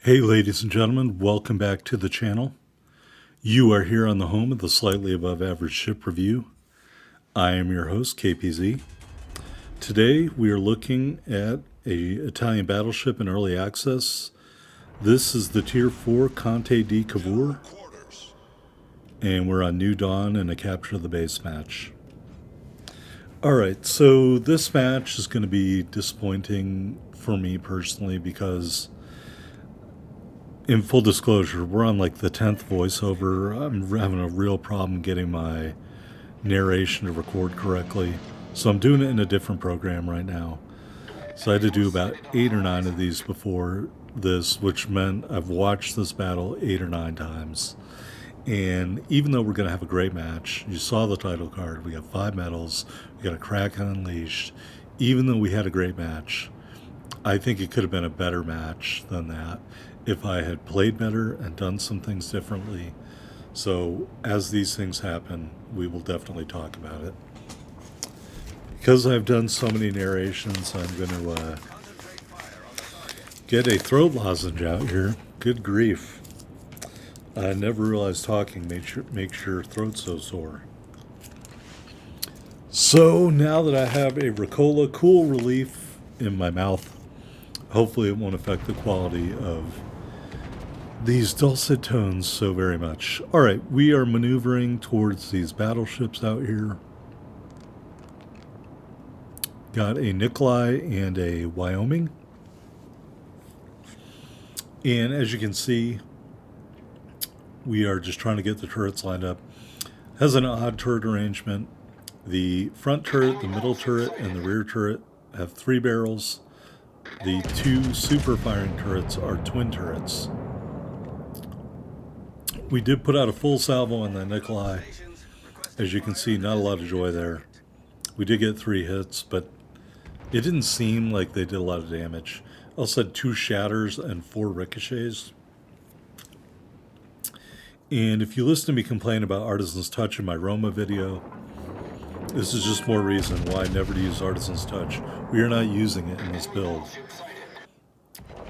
Hey, ladies and gentlemen, welcome back to the channel. You are here on the home of the Slightly Above Average Ship Review. I am your host, KPZ. Today, we are looking at a Italian battleship in early access. This is the Tier 4 Conte di Cavour, and we're on New Dawn in a Capture the Base match. Alright, so this match is going to be disappointing for me personally because, in full disclosure, we're on like the 10th voiceover. I'm having a real problem getting my narration to record correctly. So I'm doing it in a different program right now. So I had to do about 8 or 9 of these before this, which meant I've watched this battle 8 or 9 times. And even though we're going to have a great match, you saw the title card, we got 5 medals, we got a Kraken Unleashed. Even though we had a great match, I think it could have been a better match than that if I had played better and done some things differently. So as these things happen, we will definitely talk about it. Because I've done so many narrations, I'm going to get a throat lozenge out here. Good grief. I never realized talking makes your throat so sore. So now that I have a Ricola Cool Relief in my mouth, hopefully it won't affect the quality of these dulcet tones so very much. Alright, we are maneuvering towards these battleships out here. Got a Nikolai and a Wyoming. And as you can see, we are just trying to get the turrets lined up. Has an odd turret arrangement. The front turret, the middle turret, and the rear turret have 3 barrels. The 2 super firing turrets are twin turrets. We did put out a full salvo on the Nikolai. As you can see, not a lot of joy there. We did get 3 hits, but it didn't seem like they did a lot of damage. Also had 2 shatters and 4 ricochets. And if you listen to me complain about Artisan's Touch in my Roma video, this is just more reason why never to use Artisan's Touch. We are not using it in this build.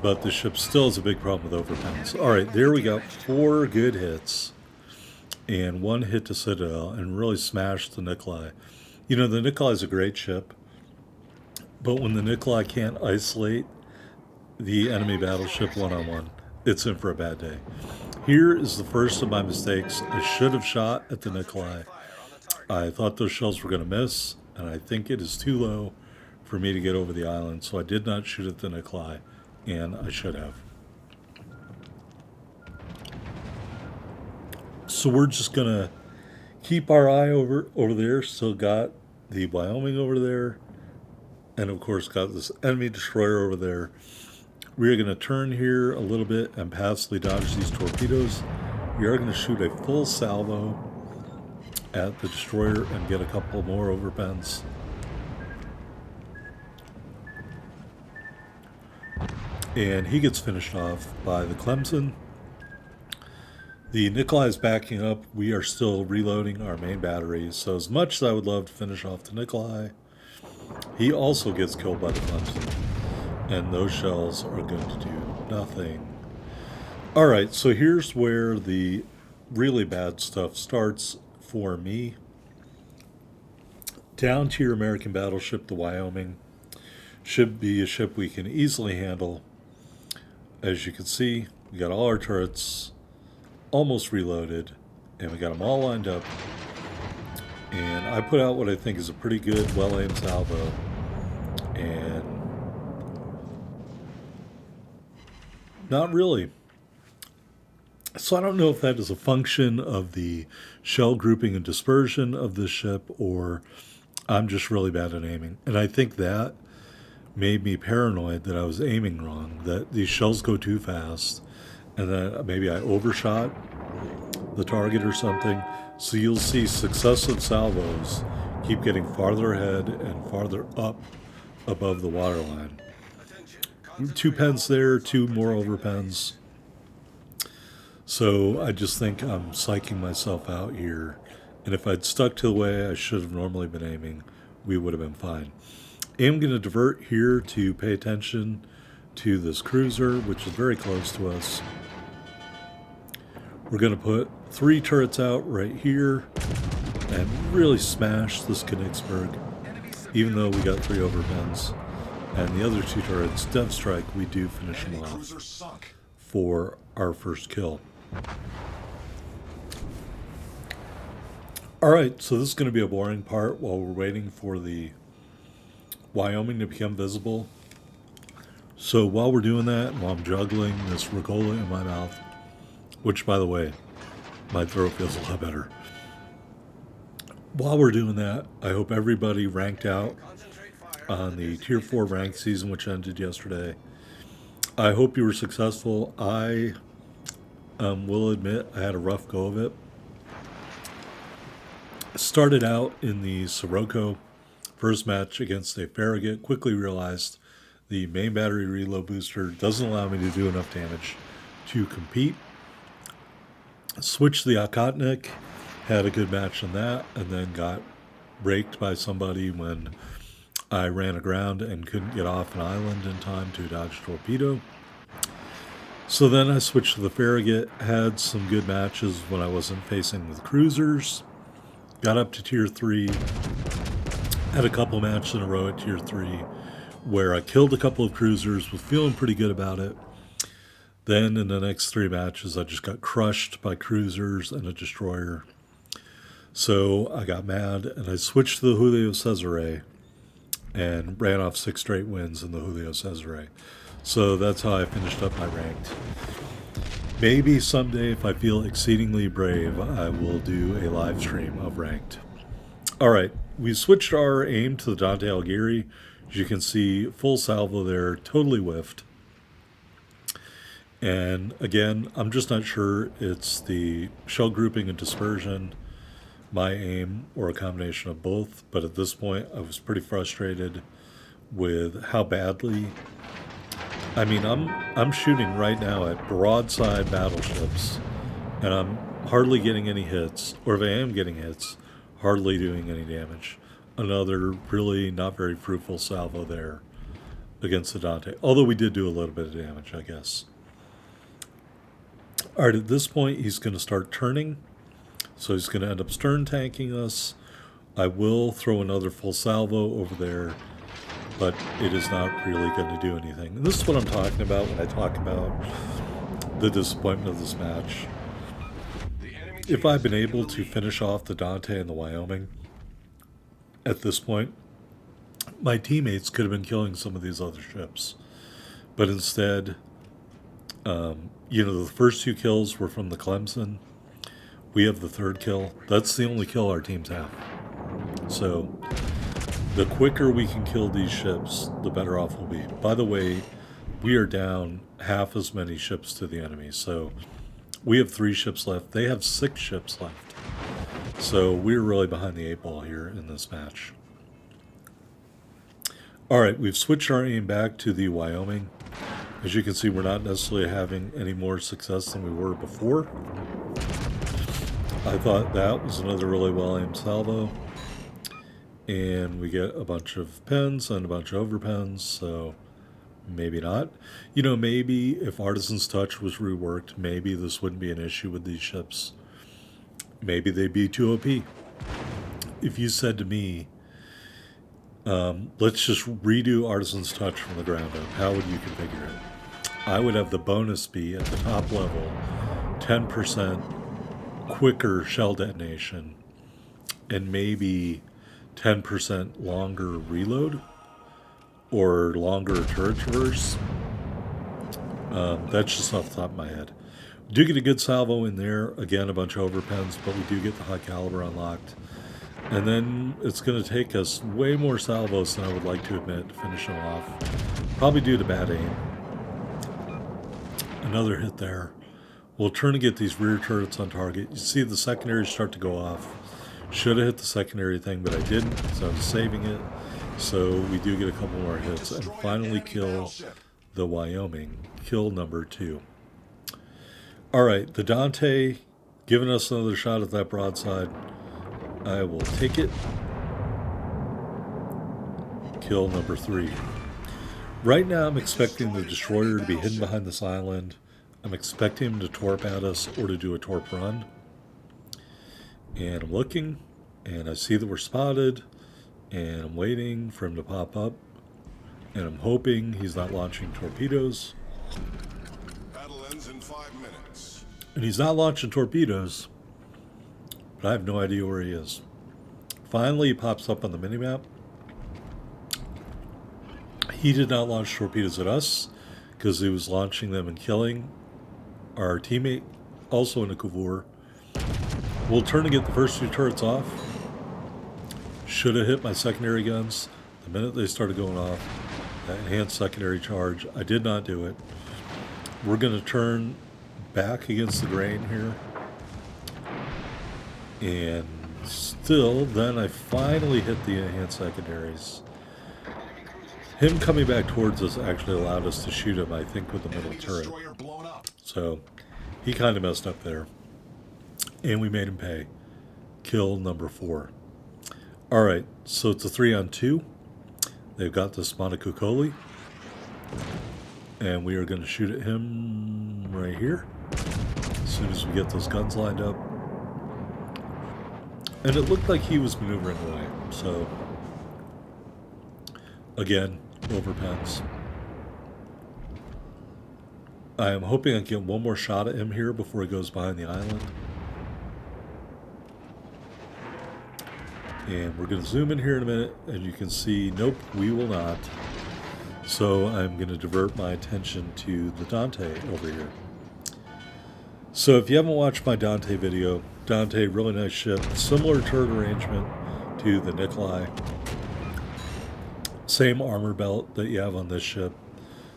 But the ship still has a big problem with overpens. Alright, there we got 4 good hits. And 1 hit to Citadel and really smashed the Nikolai. You know, the Nikolai is a great ship. But when the Nikolai can't isolate the enemy battleship one-on-one, it's in for a bad day. Here is the first of my mistakes. I should have shot at the Nikolai. I thought those shells were going to miss, and I think it is too low for me to get over the island, so I did not shoot at the Nikolai, and I should have. So we're just going to keep our eye over there. Still got the Wyoming over there, and of course got this enemy destroyer over there. We are going to turn here a little bit and passively dodge these torpedoes. We are going to shoot a full salvo at the destroyer and get a couple more overpens. And he gets finished off by the Clemson. The Nikolai is backing up. We are still reloading our main battery. So as much as I would love to finish off the Nikolai, he also gets killed by the Clemson. And those shells are going to do nothing. Alright, so here's where the really bad stuff starts for me. Down tier American battleship, the Wyoming, should be a ship we can easily handle. As you can see, we got all our turrets almost reloaded, and we got them all lined up. And I put out what I think is a pretty good, well-aimed salvo. And not really. So I don't know if that is a function of the shell grouping and dispersion of this ship, or I'm just really bad at aiming. And I think that made me paranoid that I was aiming wrong, that these shells go too fast, and that maybe I overshot the target or something. So you'll see successive salvos keep getting farther ahead and farther up above the waterline. 2 pens there, 2 more overpens. So I just think I'm psyching myself out here. And if I'd stuck to the way I should have normally been aiming, we would have been fine. I am going to divert here to pay attention to this cruiser, which is very close to us. We're going to put 3 turrets out right here and really smash this Königsberg, even though we got 3 overpens. And the other 2 turrets, Dev Strike, we do finish them off for our first kill. Alright, so this is going to be a boring part while we're waiting for the Wyoming to become visible. So while we're doing that, while I'm juggling this Rigola in my mouth, which, by the way, my throat feels a lot better. While we're doing that, I hope everybody ranked out on the Tier 4 ranked season, which ended yesterday. I hope you were successful. I will admit I had a rough go of it. Started out in the Sirocco first match against a Farragut. Quickly realized the main battery reload booster doesn't allow me to do enough damage to compete. Switched the Akotnik, had a good match on that, and then got raked by somebody when I ran aground and couldn't get off an island in time to dodge a torpedo. So then I switched to the Farragut, had some good matches when I wasn't facing with cruisers. Got up to Tier 3, had a couple matches in a row at Tier 3 where I killed a couple of cruisers, was feeling pretty good about it. Then in the next 3 matches, I just got crushed by cruisers and a destroyer. So I got mad and I switched to the Julio Cesare and ran off 6 straight wins in the Julio Cesare. So that's how I finished up my ranked. Maybe someday, if I feel exceedingly brave, I will do a live stream of ranked. Alright, we switched our aim to the Dante Alighieri. As you can see, full salvo there, totally whiffed. And again, I'm just not sure it's the shell grouping and dispersion, my aim, or a combination of both. But at this point, I was pretty frustrated with how badly... I mean, I'm shooting right now at broadside battleships, and I'm hardly getting any hits, or if I am getting hits, hardly doing any damage. Another really not very fruitful salvo there against the Dante, although we did do a little bit of damage, I guess. Alright, at this point, he's going to start turning, so he's going to end up stern tanking us. I will throw another full salvo over there, but it is not really going to do anything. And this is what I'm talking about when I talk about the disappointment of this match. If I've been able to finish off the Dante and the Wyoming at this point, my teammates could have been killing some of these other ships. But instead, the first 2 kills were from the Clemson. We have the 3rd kill. That's the only kill our teams have. So the quicker we can kill these ships, the better off we'll be. By the way, we are down half as many ships to the enemy. So we have 3 ships left. They have 6 ships left. So we're really behind the 8 ball here in this match. Alright, we've switched our aim back to the Wyoming. As you can see, we're not necessarily having any more success than we were before. I thought that was another really well-aimed salvo. And we get a bunch of pens and a bunch of overpens, so maybe not. Maybe if Artisan's Touch was reworked, maybe this wouldn't be an issue with these ships. Maybe they'd be too OP. If you said to me, let's just redo Artisan's Touch from the ground up, how would you configure it? I would have the bonus be at the top level, 10% quicker shell detonation, and maybe 10% longer reload or longer turret traverse. That's just off the top of my head. We do get a good salvo in there. Again, a bunch of overpens, but we do get the high caliber unlocked. And then it's going to take us way more salvos than I would like to admit to finish them off. Probably due to bad aim. Another hit there. We'll turn to get these rear turrets on target. You see the secondaries start to go off. Should have hit the secondary thing, but I didn't because I was saving it. So we do get a couple more hits and finally kill the Wyoming. Kill number 2. Alright, the Dante giving us another shot at that broadside. I will take it. Kill number 3. Right now, I'm expecting the destroyer to be hidden behind this island. I'm expecting him to torp at us or to do a torp run. And I'm looking, and I see that we're spotted, and I'm waiting for him to pop up. And I'm hoping he's not launching torpedoes. Battle ends in 5 minutes. And he's not launching torpedoes, but I have no idea where he is. Finally, he pops up on the minimap. He did not launch torpedoes at us because he was launching them and killing our teammate, also in a Cavour. We'll turn to get the first 2 turrets off. Should have hit my secondary guns the minute they started going off. That enhanced secondary charge. I did not do it. We're going to turn back against the grain here. And still, then I finally hit the enhanced secondaries. Him coming back towards us actually allowed us to shoot him, I think, with the middle turret. So he kind of messed up there. And we made him pay. Kill number 4. Alright, so it's a 3-on-2. They've got this Montecuccoli. And we are going to shoot at him right here. As soon as we get those guns lined up. And it looked like he was maneuvering away. So, again, overpens. I am hoping I can get one more shot at him here before he goes behind the island. And we're going to zoom in here in a minute, and you can see, nope, we will not. So I'm going to divert my attention to the Dante over here. So if you haven't watched my Dante video, Dante, really nice ship, similar turret arrangement to the Nikolai. Same armor belt that you have on this ship.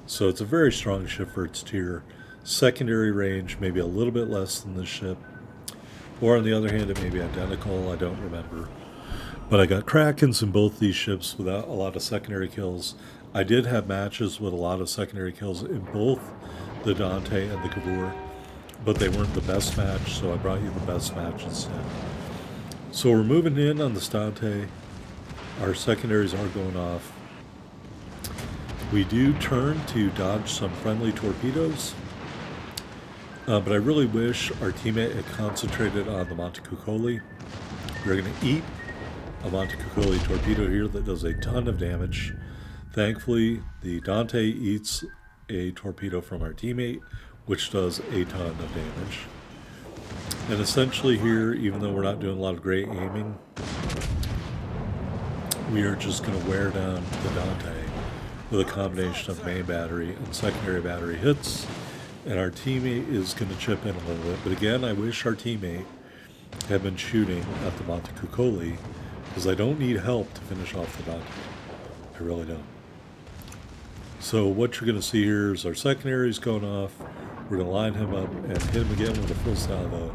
So it's a very strong ship for its tier. Secondary range, maybe a little bit less than this ship. Or on the other hand, it may be identical, I don't remember. But I got Krakens in both these ships without a lot of secondary kills. I did have matches with a lot of secondary kills in both the Dante and the Cavour, but they weren't the best match, so I brought you the best match instead. So we're moving in on this Dante. Our secondaries are going off. We do turn to dodge some friendly torpedoes, but I really wish our teammate had concentrated on the Montecuccoli. We're going to eat a Montecuccoli torpedo here that does a ton of damage. Thankfully, the Dante eats a torpedo from our teammate, which does a ton of damage. And essentially here, even though we're not doing a lot of great aiming, we are just going to wear down the Dante with a combination of main battery and secondary battery hits, and our teammate is going to chip in a little bit. But again, I wish our teammate had been shooting at the Montecuccoli, because I don't need help to finish off the Dante. I really don't. So what you're going to see here is our secondaries going off. We're going to line him up and hit him again with a full salvo.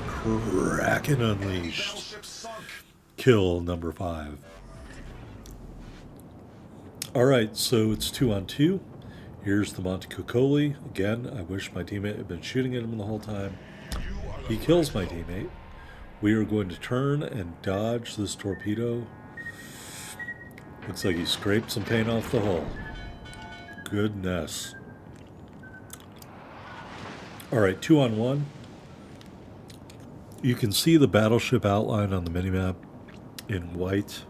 Kraken unleashed. Kill number 5. Alright, so it's 2-on-2. Here's the Montecuccoli. Again, I wish my teammate had been shooting at him the whole time. He kills my teammate. We are going to turn and dodge this torpedo. Looks like he scraped some paint off the hull. Goodness. Alright, 2-on-1. You can see the battleship outline on the minimap in white.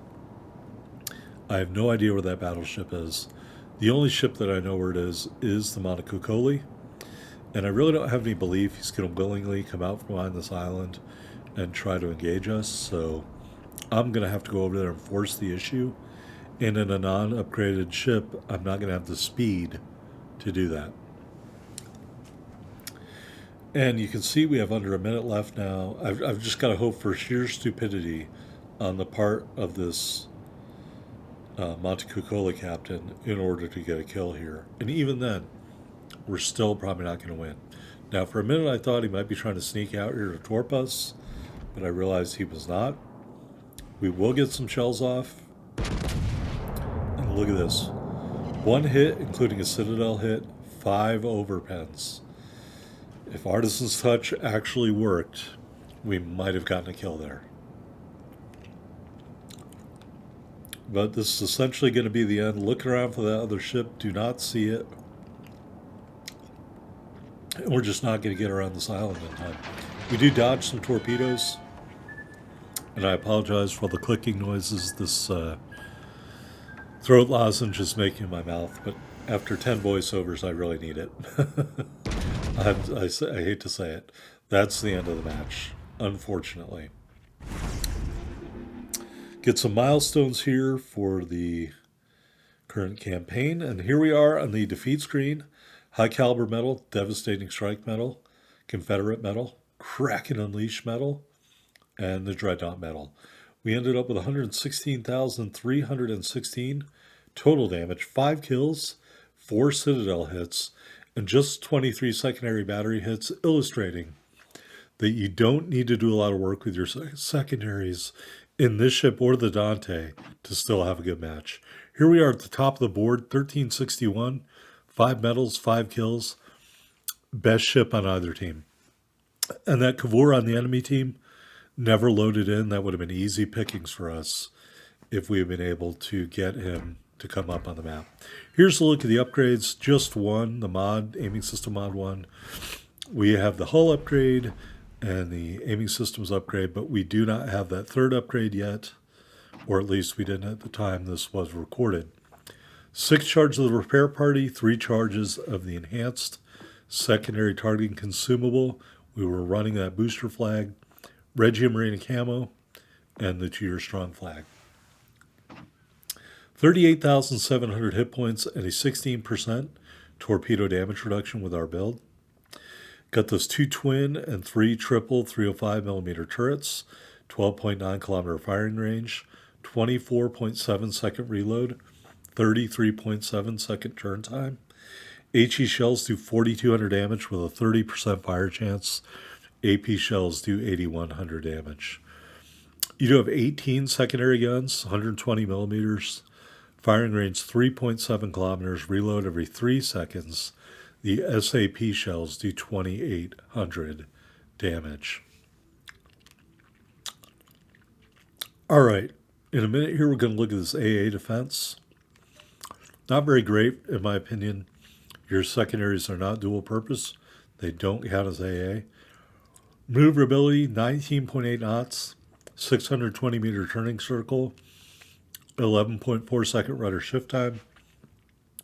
I have no idea where that battleship is. The only ship that I know where it is the Montecuccoli. And I really don't have any belief he's going to willingly come out from behind this island and try to engage us. So I'm going to have to go over there and force the issue. And in a non-upgraded ship, I'm not going to have the speed to do that. And you can see we have under a minute left now. I've just got to hope for sheer stupidity on the part of this Montecuccoli captain in order to get a kill here. And even then, we're still probably not going to win. Now, for a minute, I thought he might be trying to sneak out here to torp us, but I realized he was not. We will get some shells off. And look at this. 1 hit, including a Citadel hit, 5 overpens. If Artisan's Touch actually worked, we might have gotten a kill there. But this is essentially going to be the end. Looking around for that other ship, do not see it. And we're just not going to get around this island in time. We do dodge some torpedoes. And I apologize for the clicking noises this throat lozenge is making in my mouth. But after 10 voiceovers, I really need it. I hate to say it. That's the end of the match, unfortunately. Get some milestones here for the current campaign. And here we are on the defeat screen. High caliber medal, devastating strike medal, Confederate medal, Kraken Unleashed medal, and the Dreadnought medal. We ended up with 116,316 total damage, 5 kills, 4 Citadel hits, and just 23 secondary battery hits, illustrating that you don't need to do a lot of work with your secondaries in this ship or the Dante to still have a good match. Here we are at the top of the board, 1361, 5 medals, 5 kills, best ship on either team. And that Cavour on the enemy team never loaded in. That would have been easy pickings for us if we had been able to get him to come up on the map. Here's a look at the upgrades. Just one, the mod, aiming system mod 1. We have the hull upgrade and the aiming systems upgrade, but we do not have that third upgrade yet, or at least we didn't at the time this was recorded. 6 charges of the repair party, 3 charges of the enhanced secondary targeting consumable. We were running that booster flag, Regia Marina camo, and the 2-year strong flag. 38,700 hit points and a 16% torpedo damage reduction with our build. Got those 2 twin and 3 triple 305mm turrets, 12.9 kilometer firing range, 24.7 second reload, 33.7 second turn time. HE shells do 4,200 damage with a 30% fire chance. AP shells do 8,100 damage. You do have 18 secondary guns, 120 millimeters, firing range 3.7 kilometers, reload every 3 seconds. The SAP shells do 2,800 damage. All right, in a minute here we're going to look at this AA defense. Not very great, in my opinion. Your secondaries are not dual purpose. They don't count as AA. Maneuverability, 19.8 knots, 620 meter turning circle, 11.4 second rudder shift time.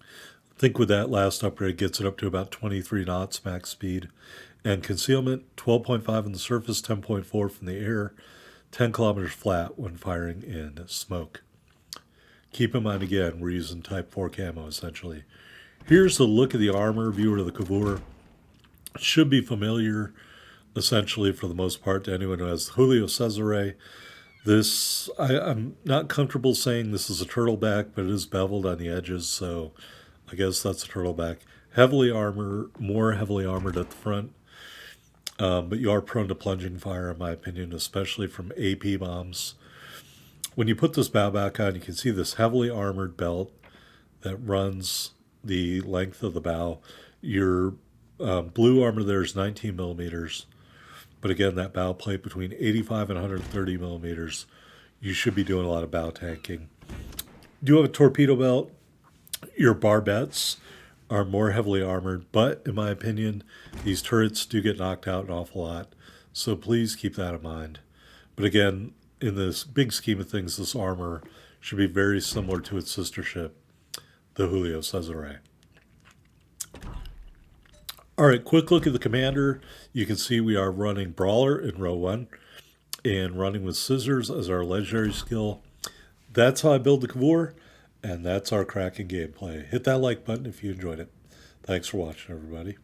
I think with that last upgrade gets it up to about 23 knots max speed. And concealment, 12.5 on the surface, 10.4 from the air, 10 kilometers flat when firing in smoke. Keep in mind again, we're using type 4 camo essentially. Here's a look at the armor viewer of the Cavour. It should be familiar essentially for the most part to anyone who has Julio Cesare. This, I'm not comfortable saying this is a turtleback, but it is beveled on the edges, so I guess that's a turtleback. Heavily armored, more heavily armored at the front, but you are prone to plunging fire, in my opinion, especially from AP bombs. When you put this bow back on, you can see this heavily armored belt that runs the length of the bow. Your blue armor there is 19 millimeters, but again, that bow plate between 85 and 130 millimeters, you should be doing a lot of bow tanking. Do have a torpedo belt. Your barbettes are more heavily armored, but in my opinion, these turrets do get knocked out an awful lot, so please keep that in mind. But again, in this big scheme of things, this armor should be very similar to its sister ship, the Julio Cesare. All right, quick look at the commander. You can see we are running Brawler in row 1 and running with Scissors as our legendary skill. That's how I build the Cavour, and that's our Kraken gameplay. Hit that like button if you enjoyed it. Thanks for watching, everybody.